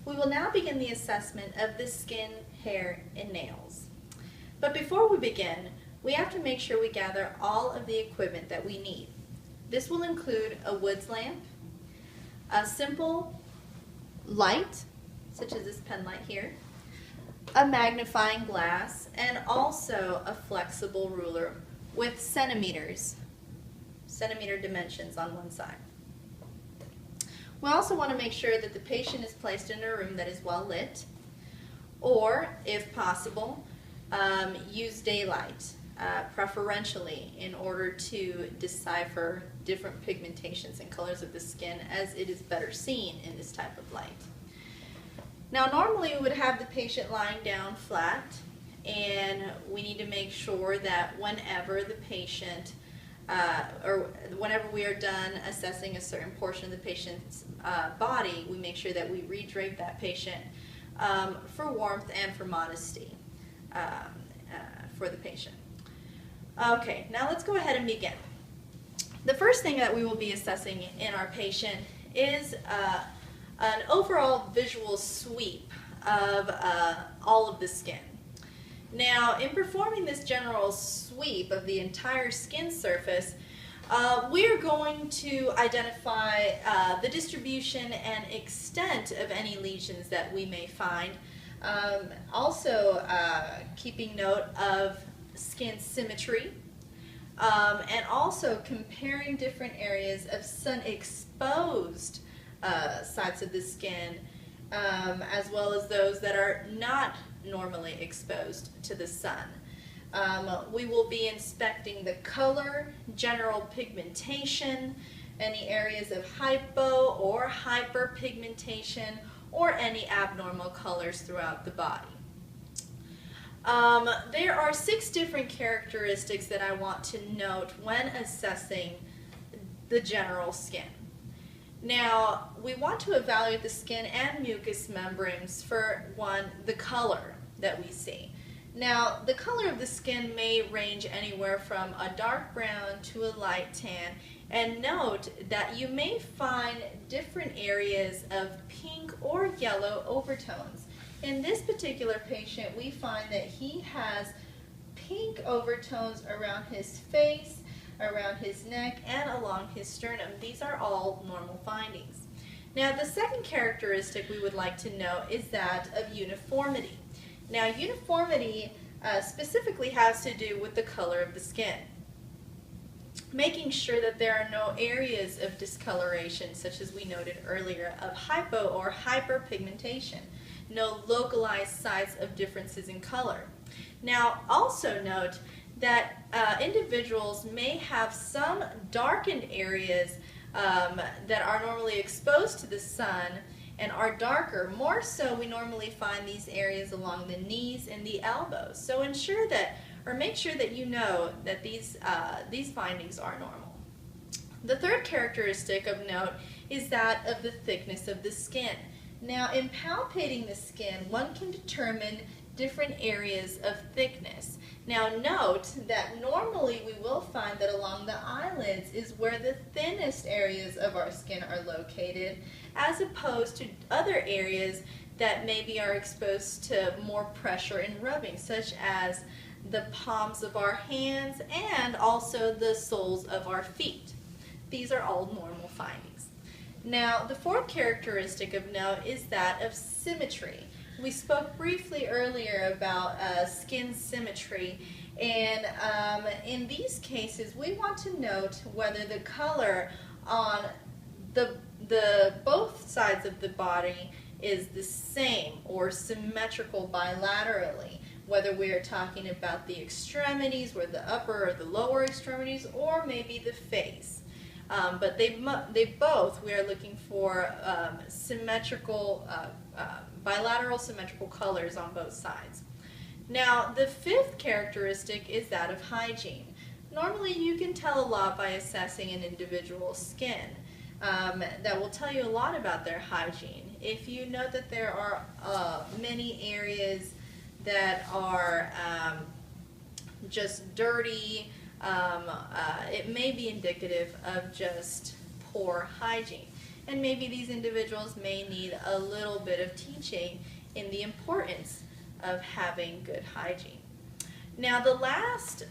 We will now begin the assessment of the skin, hair, and nails. But before we begin, we have to make sure we gather all of the equipment that we need. This will include a woods lamp, a simple light, such as this pen light here, a magnifying glass, and also a flexible ruler with centimeter dimensions on one side. We also want to make sure that the patient is placed in a room that is well lit, or, if possible, use daylight, preferentially, in order to decipher different pigmentations and colors of the skin, as it is better seen in this type of light. Now, normally we would have the patient lying down flat, and we need to make sure that whenever the patient or whenever we are done assessing a certain portion of the patient's body, we make sure that we redrape that patient for warmth and for modesty for the patient. Okay, now let's go ahead and begin. The first thing that we will be assessing in our patient is an overall visual sweep of all of the skin. Now, in performing this general sweep of the entire skin surface, we are going to identify the distribution and extent of any lesions that we may find. Also, keeping note of skin symmetry, and also comparing different areas of sun-exposed sides of the skin, as well as those that are not normally exposed to the sun. We will be inspecting the color, general pigmentation, any areas of hypo or hyperpigmentation, or any abnormal colors throughout the body. There are 6 different characteristics that I want to note when assessing the general skin. Now, we want to evaluate the skin and mucous membranes for, one, the color that we see. Now, the color of the skin may range anywhere from a dark brown to a light tan, and note that you may find different areas of pink or yellow overtones. In this particular patient, we find that he has pink overtones around his face, around his neck, and along his sternum. These are all normal findings. Now, the second characteristic we would like to note is that of uniformity. Now, uniformity specifically has to do with the color of the skin. Making sure that there are no areas of discoloration, such as we noted earlier, of hypo or hyperpigmentation. No localized sites of differences in color. Now, also note that individuals may have some darkened areas that are normally exposed to the sun and are darker. More so, we normally find these areas along the knees and the elbows. So ensure that, or make sure that you know that these findings are normal. The third characteristic of note is that of the thickness of the skin. Now, in palpating the skin, one can determine different areas of thickness. Now, note that normally we will find that along the eyelids is where the thinnest areas of our skin are located, as opposed to other areas that maybe are exposed to more pressure and rubbing, such as the palms of our hands and also the soles of our feet. These are all normal findings. Now, the fourth characteristic of note is that of symmetry. We spoke briefly earlier about skin symmetry, and in these cases we want to note whether the color on both sides of the body is the same or symmetrical bilaterally, whether we are talking about the extremities, or the upper or the lower extremities, or maybe the face. But they both, we are looking for symmetrical, bilateral symmetrical colors on both sides. Now, the fifth characteristic is that of hygiene. Normally, you can tell a lot by assessing an individual's skin. That will tell you a lot about their hygiene. If you know that there are many areas that are just dirty, it may be indicative of just poor hygiene. and maybe these individuals may need a little bit of teaching in the importance of having good hygiene. Now the last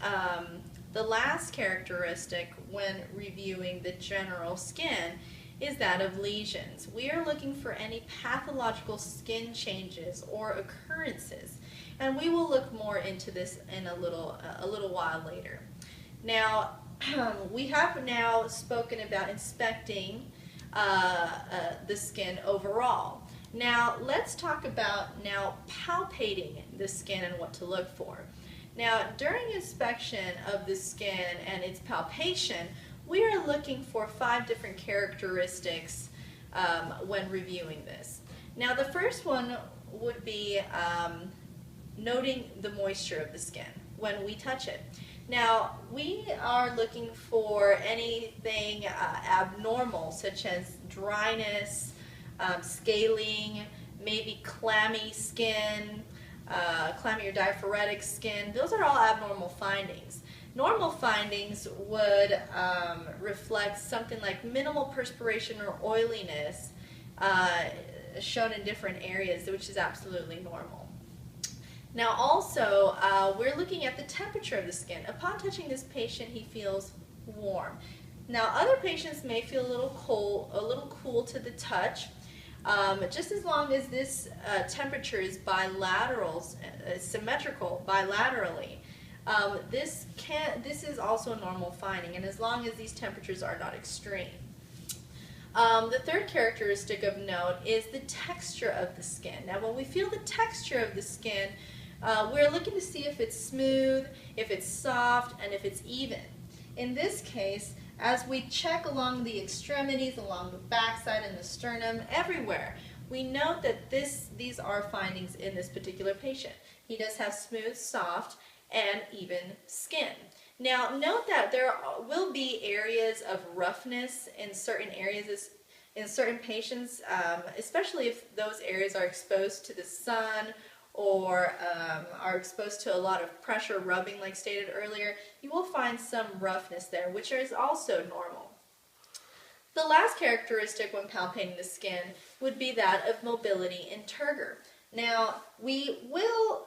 characteristic when reviewing the general skin is that of lesions. We are looking for any pathological skin changes or occurrences, and we will look more into this in a little while later. Now, we have now spoken about inspecting the skin overall. Now, let's talk about now palpating the skin and what to look for. Now, during inspection of the skin and its palpation, we are looking for 5 different characteristics when reviewing this. Now, the first one would be noting the moisture of the skin when we touch it. Now, we are looking for anything abnormal, such as dryness, scaling, maybe clammy skin, clammy or diaphoretic skin. Those are all abnormal findings. Normal findings would reflect something like minimal perspiration or oiliness shown in different areas, which is absolutely normal. Now also, we're looking at the temperature of the skin. Upon touching this patient, he feels warm. Now other patients may feel a little cool to the touch. Just as long as this temperature is symmetrical bilaterally, this is also a normal finding, and as long as these temperatures are not extreme. The third characteristic of note is the texture of the skin. Now when we feel the texture of the skin, we're looking to see if it's smooth, if it's soft, and if it's even. In this case, as we check along the extremities, along the backside and the sternum, everywhere, we note that these are findings in this particular patient. He does have smooth, soft, and even skin. Now note that there will be areas of roughness in certain areas, in certain patients, especially if those areas are exposed to the sun or are exposed to a lot of pressure rubbing like stated earlier. You will find some roughness there, which is also normal. The last characteristic when palpating the skin would be that of mobility and turgor. Now we will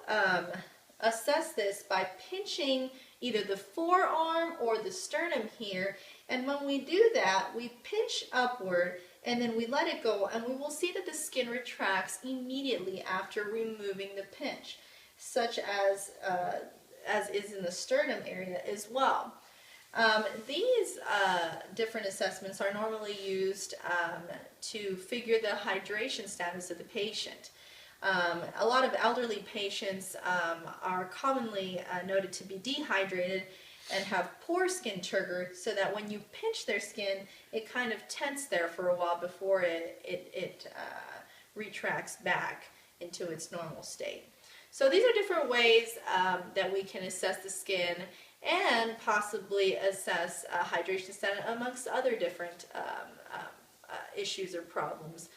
assess this by pinching either the forearm or the sternum here, and when we do that, we pinch upward and then we let it go, and we will see that the skin retracts immediately after removing the pinch, such as is in the sternum area as well. These different assessments are normally used to figure the hydration status of the patient. A lot of elderly patients are commonly noted to be dehydrated and have poor skin turgor, so that when you pinch their skin, it kind of tenses there for a while before it retracts back into its normal state. So these are different ways that we can assess the skin and possibly assess hydration status amongst other different issues or problems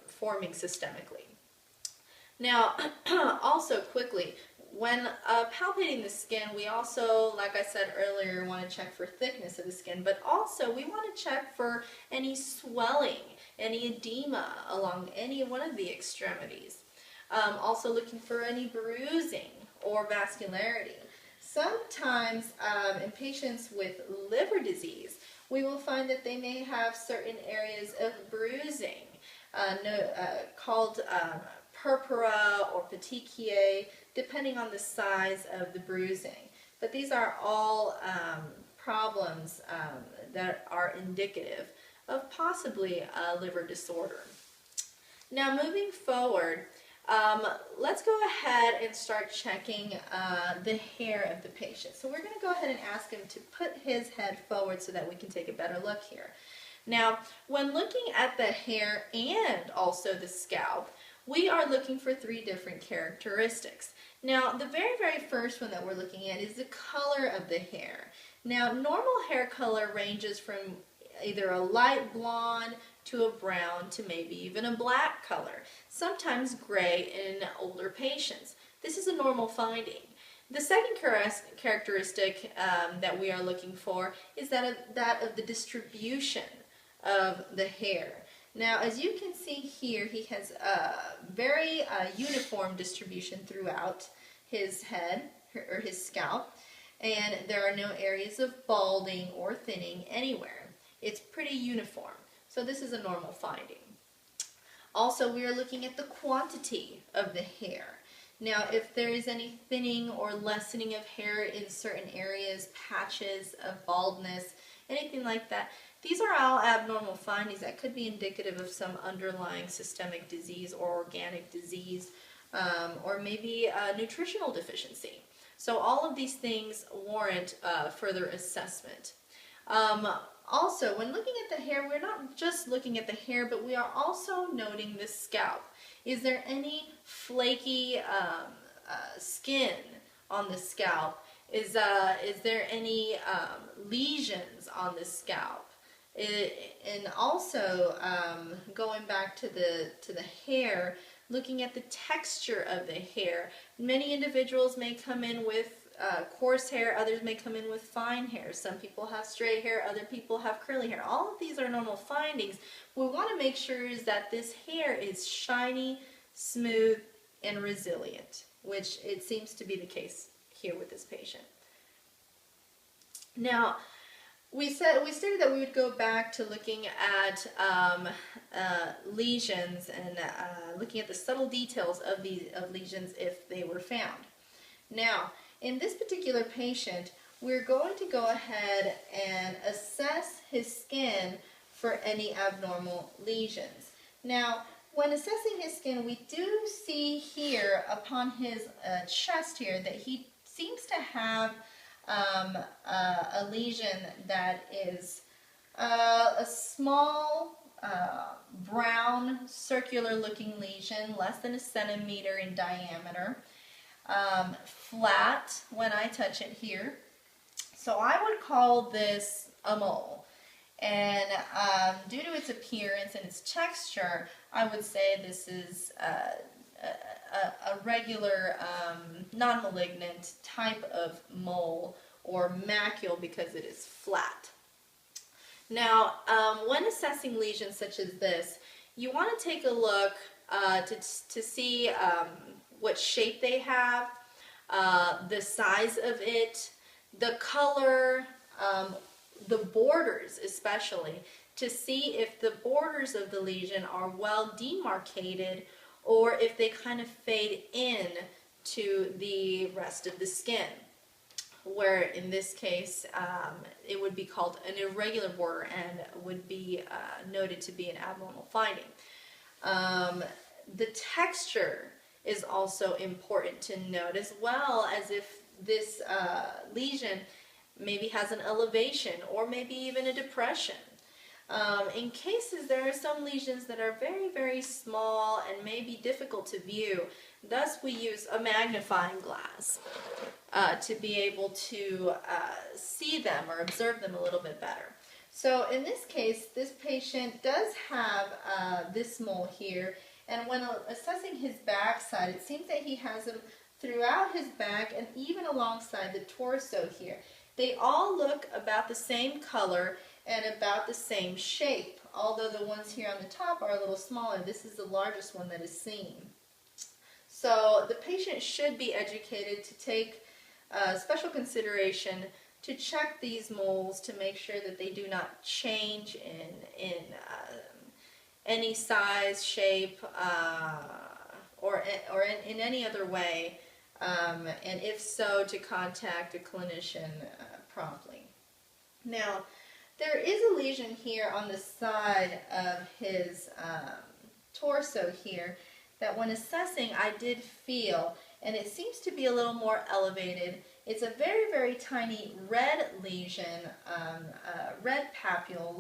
forming systemically. Now, also quickly, when palpating the skin, we also, like I said earlier, want to check for thickness of the skin, but also we want to check for any swelling, any edema along any one of the extremities. Also looking for any bruising or vascularity. Sometimes in patients with liver disease, we will find that they may have certain areas of bruising called purpura or petechiae, depending on the size of the bruising. But these are all problems that are indicative of possibly a liver disorder. Now moving forward, let's go ahead and start checking the hair of the patient. So we're going to go ahead and ask him to put his head forward so that we can take a better look here. Now, when looking at the hair and also the scalp, we are looking for 3 different characteristics. Now, the very first one that we're looking at is the color of the hair. Now, normal hair color ranges from either a light blonde to a brown to maybe even a black color, sometimes gray in older patients. This is a normal finding. The second characteristic that we are looking for is that of the distribution of the hair. Now, as you can see here, he has a very uniform distribution throughout his head or his scalp, and there are no areas of balding or thinning anywhere. It's pretty uniform. So this is a normal finding. Also, we are looking at the quantity of the hair. Now, if there is any thinning or lessening of hair in certain areas, patches of baldness, anything like that, these are all abnormal findings that could be indicative of some underlying systemic disease or organic disease, or maybe a nutritional deficiency. So all of these things warrant further assessment. Also, when looking at the hair, we're not just looking at the hair, but we are also noting the scalp. Is there any flaky skin on the scalp? Is there any lesions on the scalp? And also, going back to the hair, looking at the texture of the hair. Many individuals may come in with coarse hair, others may come in with fine hair. Some people have straight hair, other people have curly hair. All of these are normal findings. What we want to make sure is that this hair is shiny, smooth, and resilient, which it seems to be the case here with this patient. Now, we stated that we would go back to looking at lesions and looking at the subtle details of lesions if they were found. Now, in this particular patient, we're going to go ahead and assess his skin for any abnormal lesions. Now, when assessing his skin, we do see here upon his chest here that he seems to have a lesion that is a small brown circular looking lesion, less than 1 centimeter in diameter, flat when I touch it here. So I would call this a mole. And due to its appearance and its texture, I would say this is a regular non-malignant type of mole or macule because it is flat. Now, when assessing lesions such as this, you want to take a look to see what shape they have, the size of it, the color, the borders especially, to see if the borders of the lesion are well demarcated or if they kind of fade in to the rest of the skin, where in this case it would be called an irregular border and would be noted to be an abnormal finding. The texture is also important to note, as well as if this lesion maybe has an elevation or maybe even a depression. In cases, there are some lesions that are very, very small and may be difficult to view. Thus, we use a magnifying glass to be able to see them or observe them a little bit better. So in this case, this patient does have this mole here, and when assessing his backside, it seems that he has them throughout his back and even alongside the torso here. They all look about the same color and about the same shape, although the ones here on the top are a little smaller. This is the largest one that is seen. So the patient should be educated to take special consideration to check these moles to make sure that they do not change in any size, shape, or in any other way, and if so, to contact a clinician promptly. Now, there is a lesion here on the side of his torso here that when assessing I did feel, and it seems to be a little more elevated. It's a very, very tiny red lesion, red papule,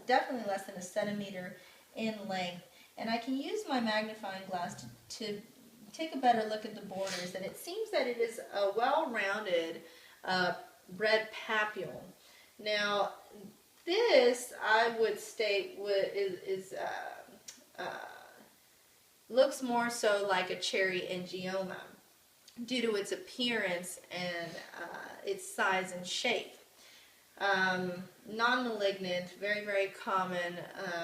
definitely less than 1 centimeter in length. And I can use my magnifying glass to take a better look at the borders, and it seems that it is a well-rounded red papule. Now, this, I would state, looks more so like a cherry angioma due to its appearance and its size and shape. Non-malignant, very, very common,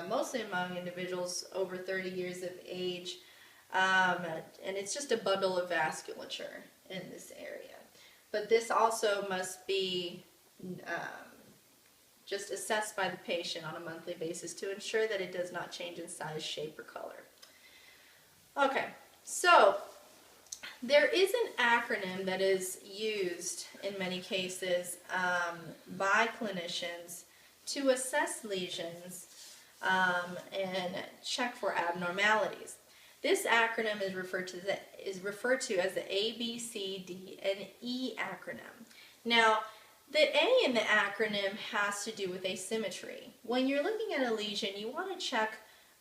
mostly among individuals over 30 years of age, and it's just a bundle of vasculature in this area. But this also must be just assessed by the patient on a monthly basis to ensure that it does not change in size, shape, or color. Okay, so there is an acronym that is used in many cases by clinicians to assess lesions and check for abnormalities. This acronym is referred to as the A, B, C, D, and E acronym. Now, the A in the acronym has to do with asymmetry. When you're looking at a lesion, you want to check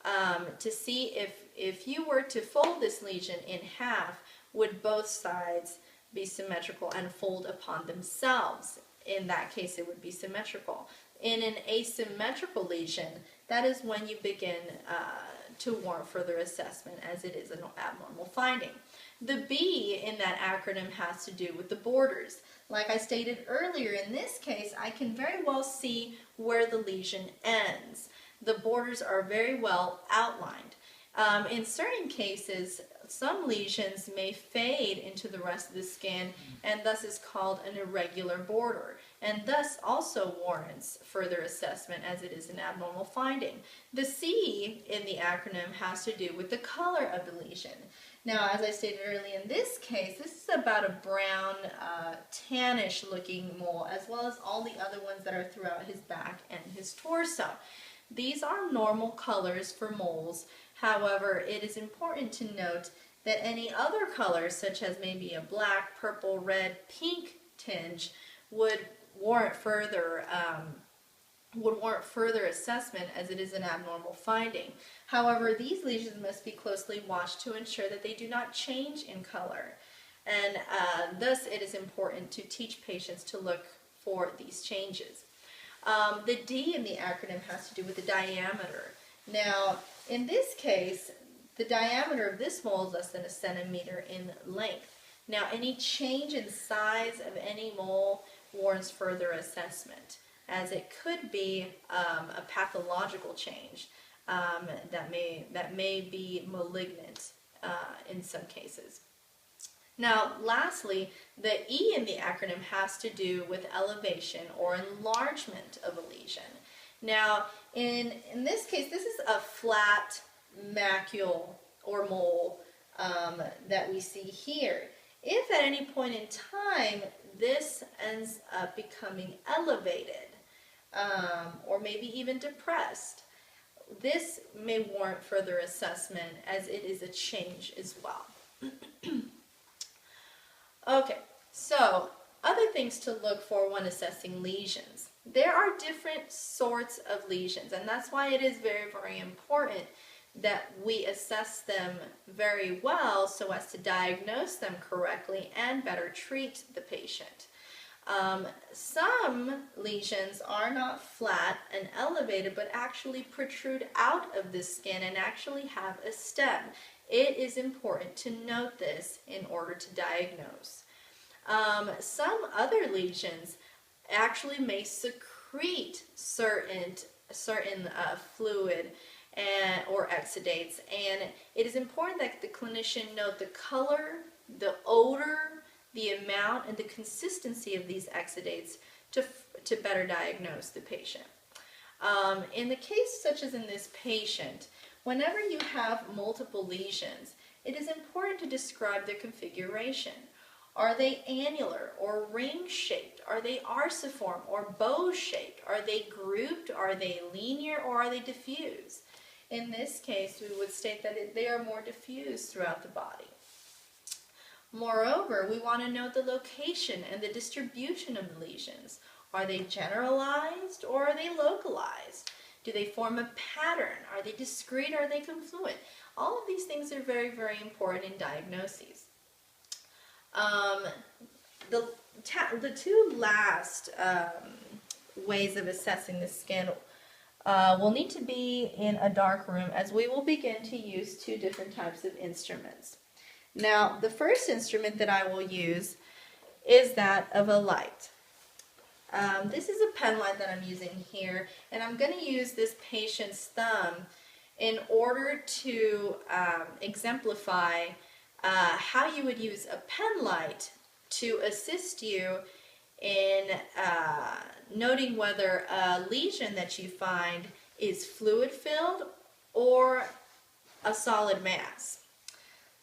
to see if you were to fold this lesion in half, would both sides be symmetrical and fold upon themselves? In that case, it would be symmetrical. In an asymmetrical lesion, that is when you begin to warrant further assessment, as it is an abnormal finding. The B in that acronym has to do with the borders. Like I stated earlier, in this case, I can very well see where the lesion ends. The borders are very well outlined. In certain cases, some lesions may fade into the rest of the skin and thus is called an irregular border, and thus also warrants further assessment as it is an abnormal finding. The C in the acronym has to do with the color of the lesion. Now, as I stated earlier, in this case, this is about a brown, tannish looking mole, as well as all the other ones that are throughout his back and his torso. These are normal colors for moles. However, it is important to note that any other colors, such as maybe a black, purple, red, pink tinge, would warrant further assessment, as it is an abnormal finding. However, these lesions must be closely watched to ensure that they do not change in color, and thus it is important to teach patients to look for these changes. The D in the acronym has to do with the diameter. Now, in this case, the diameter of this mole is less than 1 centimeter in length. Now, any change in size of any mole warrants further assessment, as it could be a pathological change that may be malignant in some cases. Now, lastly, the E in the acronym has to do with elevation or enlargement of a lesion. Now, in this case, this is a flat macule or mole that we see here. If at any point in time this ends up becoming elevated or maybe even depressed, this may warrant further assessment, as it is a change as well. Okay, so other things to look for when assessing lesions. There are different sorts of lesions, and that's why it is very, very important that we assess them very well so as to diagnose them correctly and better treat the patient. Some lesions are not flat and elevated, but actually protrude out of the skin and actually have a stem. It is important to note this in order to diagnose. Some other lesions actually may secrete certain fluid or exudates, and it is important that the clinician note the color, the odor, the amount, and the consistency of these exudates to better diagnose the patient. In the case such as in this patient, whenever you have multiple lesions, it is important to describe their configuration. Are they annular or ring-shaped? Are they arciform or bow-shaped? Are they grouped? Are they linear, or are they diffuse? In this case, we would state that they are more diffuse throughout the body. Moreover, we want to note the location and the distribution of the lesions. Are they generalized or are they localized? Do they form a pattern? Are they discrete or are they confluent? All of these things are very, very important in diagnoses. The two last ways of assessing the skin will need to be in a dark room, as we will begin to use two different types of instruments. Now, the first instrument that I will use is that of a light. This is a pen light that I'm using here, and I'm going to use this patient's thumb in order to exemplify how you would use a pen light to assist you in noting whether a lesion that you find is fluid-filled or a solid mass.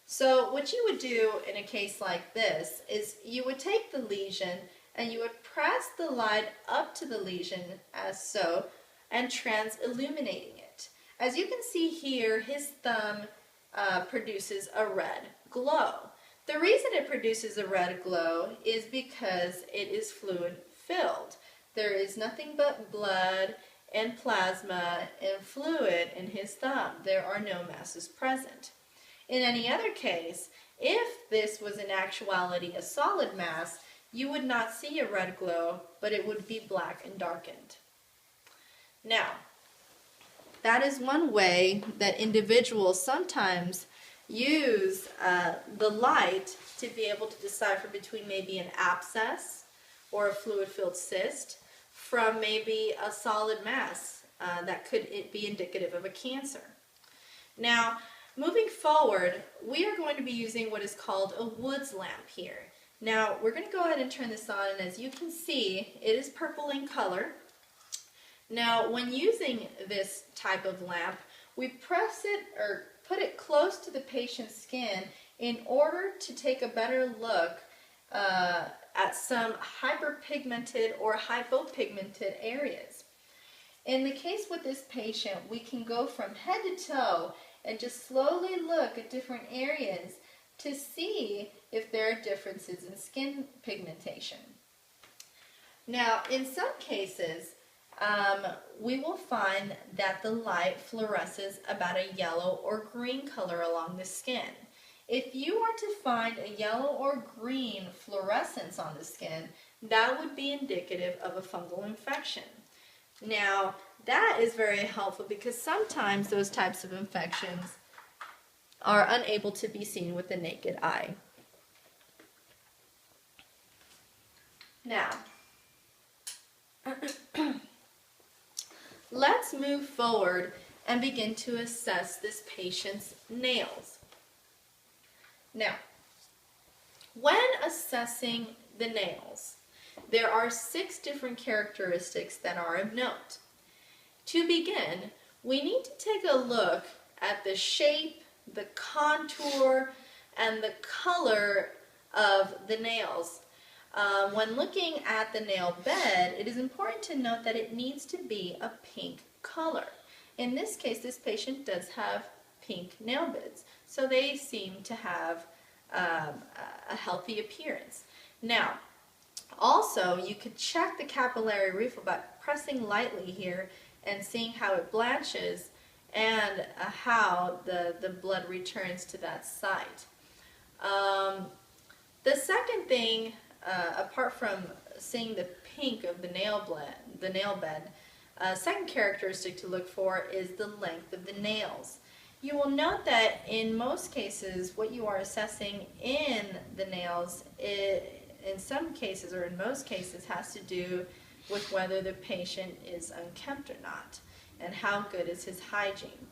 So what you would do in a case like this is you would take the lesion and you would press the light up to the lesion as so and trans-illuminating it. As you can see here, his thumb produces a red glow. The reason it produces a red glow is because it is fluid filled. There is nothing but blood and plasma and fluid in his thumb. There are no masses present. In any other case, if this was in actuality a solid mass, you would not see a red glow, but it would be black and darkened. Now, that is one way that individuals sometimes use the light to be able to decipher between maybe an abscess or a fluid-filled cyst from maybe a solid mass that could be indicative of a cancer. Now, moving forward, we are going to be using what is called a Woods lamp here. Now, we're going to go ahead and turn this on, and as you can see, it is purple in color. Now, when using this type of lamp, we press it or put it close to the patient's skin in order to take a better look at some hyperpigmented or hypopigmented areas. In the case with this patient, we can go from head to toe and just slowly look at different areas to see if there are differences in skin pigmentation. Now, in some cases, we will find that the light fluoresces about a yellow or green color along the skin. If you are to find a yellow or green fluorescence on the skin, that would be indicative of a fungal infection. Now, that is very helpful because sometimes those types of infections are unable to be seen with the naked eye. Now, let's move forward and begin to assess this patient's nails. Now, when assessing the nails, there are 6 different characteristics that are of note. To begin, we need to take a look at the shape, the contour, and the color of the nails. When looking at the nail bed, it is important to note that it needs to be a pink color. In this case, this patient does have pink nail beds, so they seem to have a healthy appearance. Now, also, you could check the capillary refill by pressing lightly here and seeing how it blanches and how the blood returns to that site. The second thing, apart from seeing the pink of the nail bed, second characteristic to look for is the length of the nails. You will note that in most cases, what you are assessing in the nails, in some cases or in most cases, has to do with whether the patient is unkempt or not, and how good is his hygiene.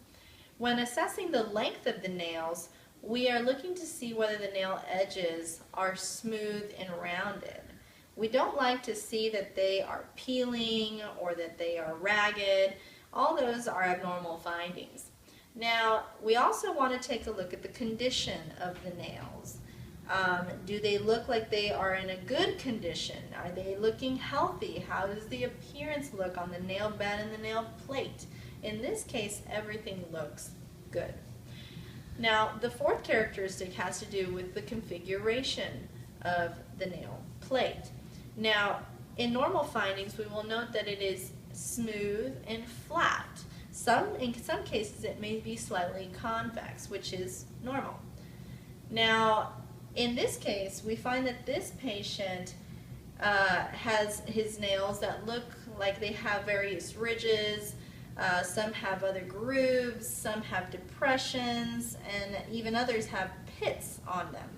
When assessing the length of the nails, we are looking to see whether the nail edges are smooth and rounded. We don't like to see that they are peeling or that they are ragged. All those are abnormal findings. Now, we also want to take a look at the condition of the nails. Do they look like they are in a good condition? Are they looking healthy? How does the appearance look on the nail bed and the nail plate? In this case, everything looks good. Now, the fourth characteristic has to do with the configuration of the nail plate. Now, in normal findings, we will note that it is smooth and flat. In some cases, it may be slightly convex, which is normal. Now, in this case, we find that this patient has his nails that look like they have various ridges. Some have other grooves, some have depressions, and even others have pits on them.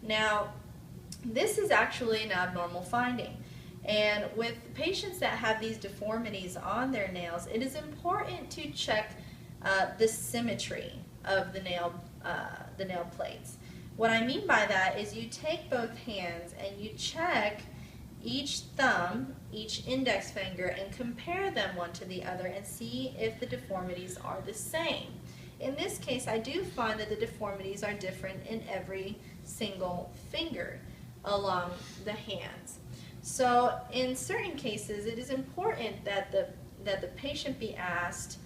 Now, this is actually an abnormal finding. And with patients that have these deformities on their nails, it is important to check the symmetry of the nail plates. What I mean by that is you take both hands and you check each thumb, each index finger, and compare them one to the other and see if the deformities are the same. In this case, I do find that the deformities are different in every single finger along the hands. So in certain cases, it is important that the patient be asked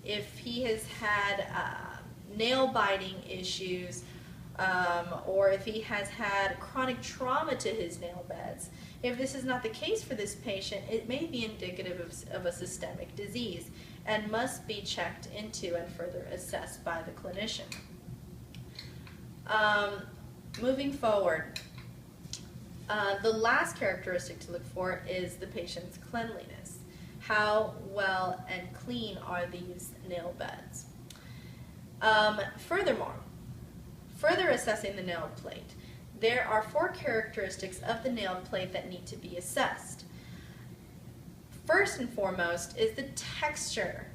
if he has had nail biting issues, or if he has had chronic trauma to his nail beds. If this is not the case for this patient, it may be indicative of a systemic disease and must be checked into and further assessed by the clinician. Moving forward, the last characteristic to look for is the patient's cleanliness. How well and clean are these nail beds? Further assessing the nail plate, there are 4 characteristics of the nail plate that need to be assessed. First and foremost is the texture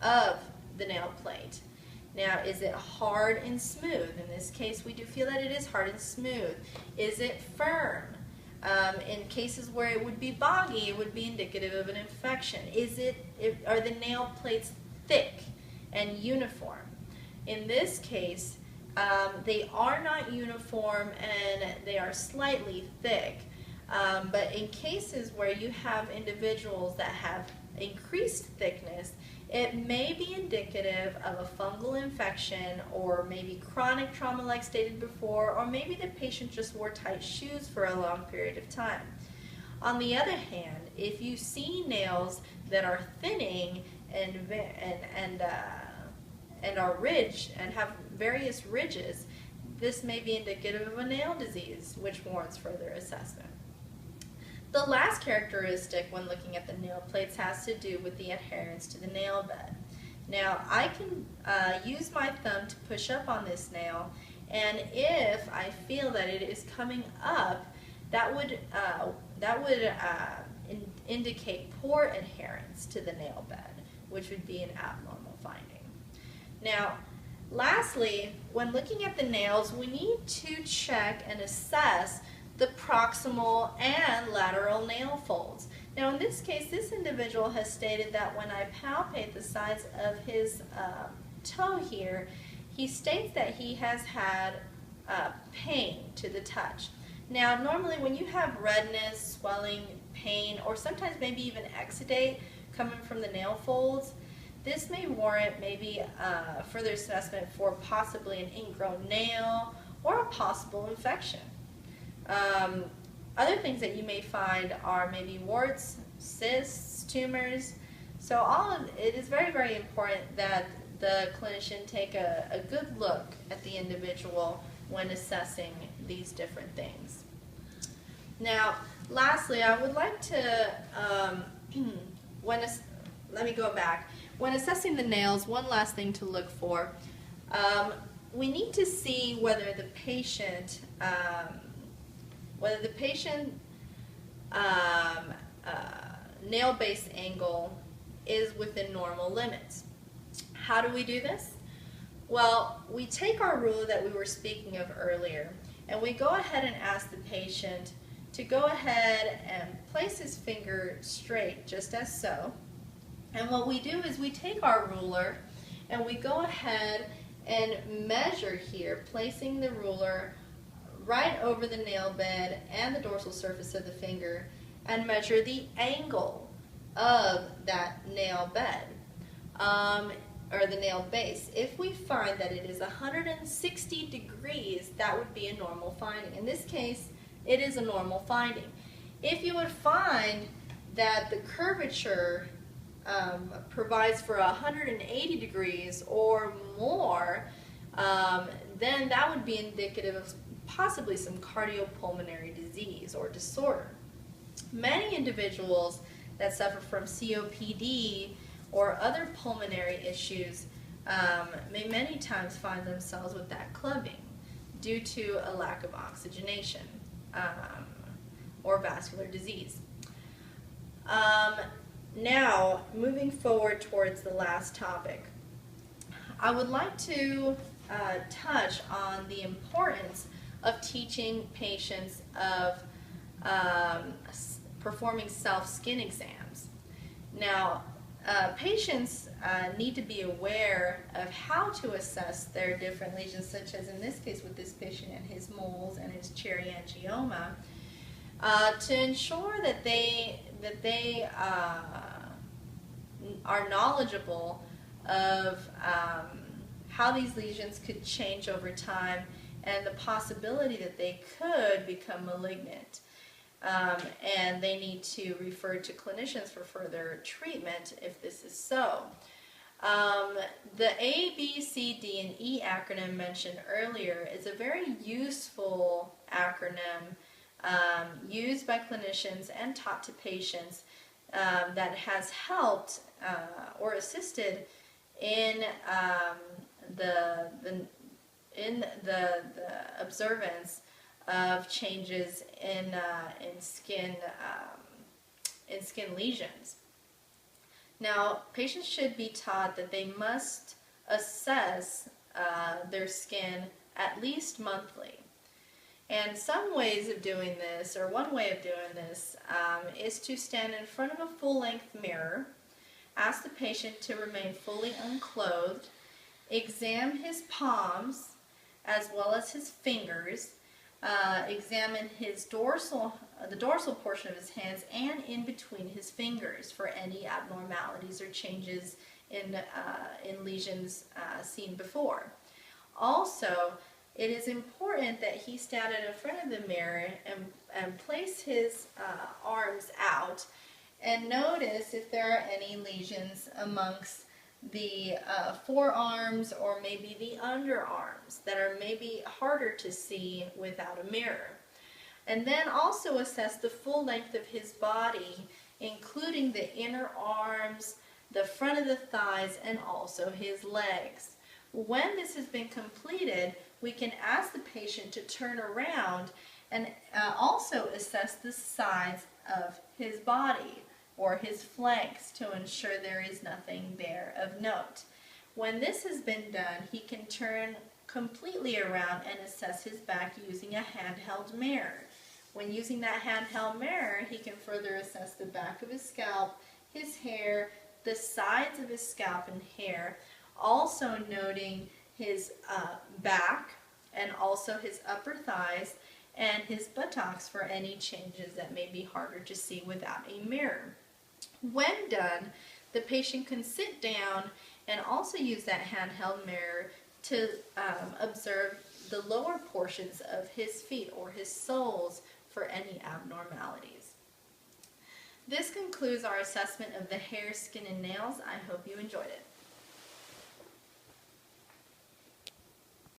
of the nail plate. Now, is it hard and smooth? In this case, we do feel that it is hard and smooth. Is it firm? In cases where it would be boggy, it would be indicative of an infection. Are the nail plates thick and uniform? In this case, they are not uniform and they are slightly thick. But in cases where you have individuals that have increased thickness, it may be indicative of a fungal infection or maybe chronic trauma like stated before, or maybe the patient just wore tight shoes for a long period of time. On the other hand, if you see nails that are thinning and are ridged and have various ridges, this may be indicative of a nail disease, which warrants further assessment. The last characteristic when looking at the nail plates has to do with the adherence to the nail bed. Now, I can use my thumb to push up on this nail, and if I feel that it is coming up, that would indicate poor adherence to the nail bed, which would be an abnormal finding. Now, lastly, when looking at the nails, we need to check and assess the proximal and lateral nail folds. Now, in this case, this individual has stated that when I palpate the sides of his toe here, he states that he has had pain to the touch. Now, normally when you have redness, swelling, pain, or sometimes maybe even exudate coming from the nail folds, this may warrant maybe further assessment for possibly an ingrown nail or a possible infection. Other things that you may find are maybe warts, cysts, tumors. So it is very, very important that the clinician take a good look at the individual when assessing these different things. Now, lastly, I would like to, let me go back. When assessing the nails, one last thing to look for, we need to see whether the patient nail base angle is within normal limits. How do we do this? Well, we take our ruler that we were speaking of earlier, and we go ahead and ask the patient to go ahead and place his finger straight, just as so. And what we do is we take our ruler and we go ahead and measure here, placing the ruler right over the nail bed and the dorsal surface of the finger, and measure the angle of that nail bed, or the nail base. If we find that it is 160 degrees, that would be a normal finding. In this case, it is a normal finding. If you would find that the curvature provides for 180 degrees or more, then that would be indicative of possibly some cardiopulmonary disease or disorder. Many individuals that suffer from COPD or other pulmonary issues may many times find themselves with that clubbing due to a lack of oxygenation. or vascular disease. Now, moving forward towards the last topic, I would like to touch on the importance of teaching patients of performing self-skin exams. Now, patients need to be aware of how to assess their different lesions, such as in this case with this patient and his moles and his cherry angioma, to ensure that they are knowledgeable of how these lesions could change over time and the possibility that they could become malignant. And they need to refer to clinicians for further treatment if this is so. The A, B, C, D, and E acronym mentioned earlier is a very useful acronym used by clinicians and taught to patients that has helped or assisted in the observance of changes in skin lesions. Now, patients should be taught that they must assess their skin at least monthly. And some ways of doing this, or one way of doing this, is to stand in front of a full-length mirror, ask the patient to remain fully unclothed, examine his palms as well as his fingers, examine his the dorsal portion of his hands and in between his fingers for any abnormalities or changes in lesions seen before. Also, it is important that he stand in front of the mirror and place his arms out and notice if there are any lesions amongst the forearms or maybe the underarms that are maybe harder to see without a mirror. And then also assess the full length of his body, including the inner arms, the front of the thighs, and also his legs. When this has been completed, we can ask the patient to turn around and also assess the sides of his body or his flanks to ensure there is nothing there of note. When this has been done, he can turn completely around and assess his back using a handheld mirror. When using that handheld mirror, he can further assess the back of his scalp, his hair, the sides of his scalp and hair, also noting his back and also his upper thighs and his buttocks for any changes that may be harder to see without a mirror. When done, the patient can sit down and also use that handheld mirror to observe the lower portions of his feet or his soles for any abnormalities. This concludes our assessment of the hair, skin, and nails. I hope you enjoyed it.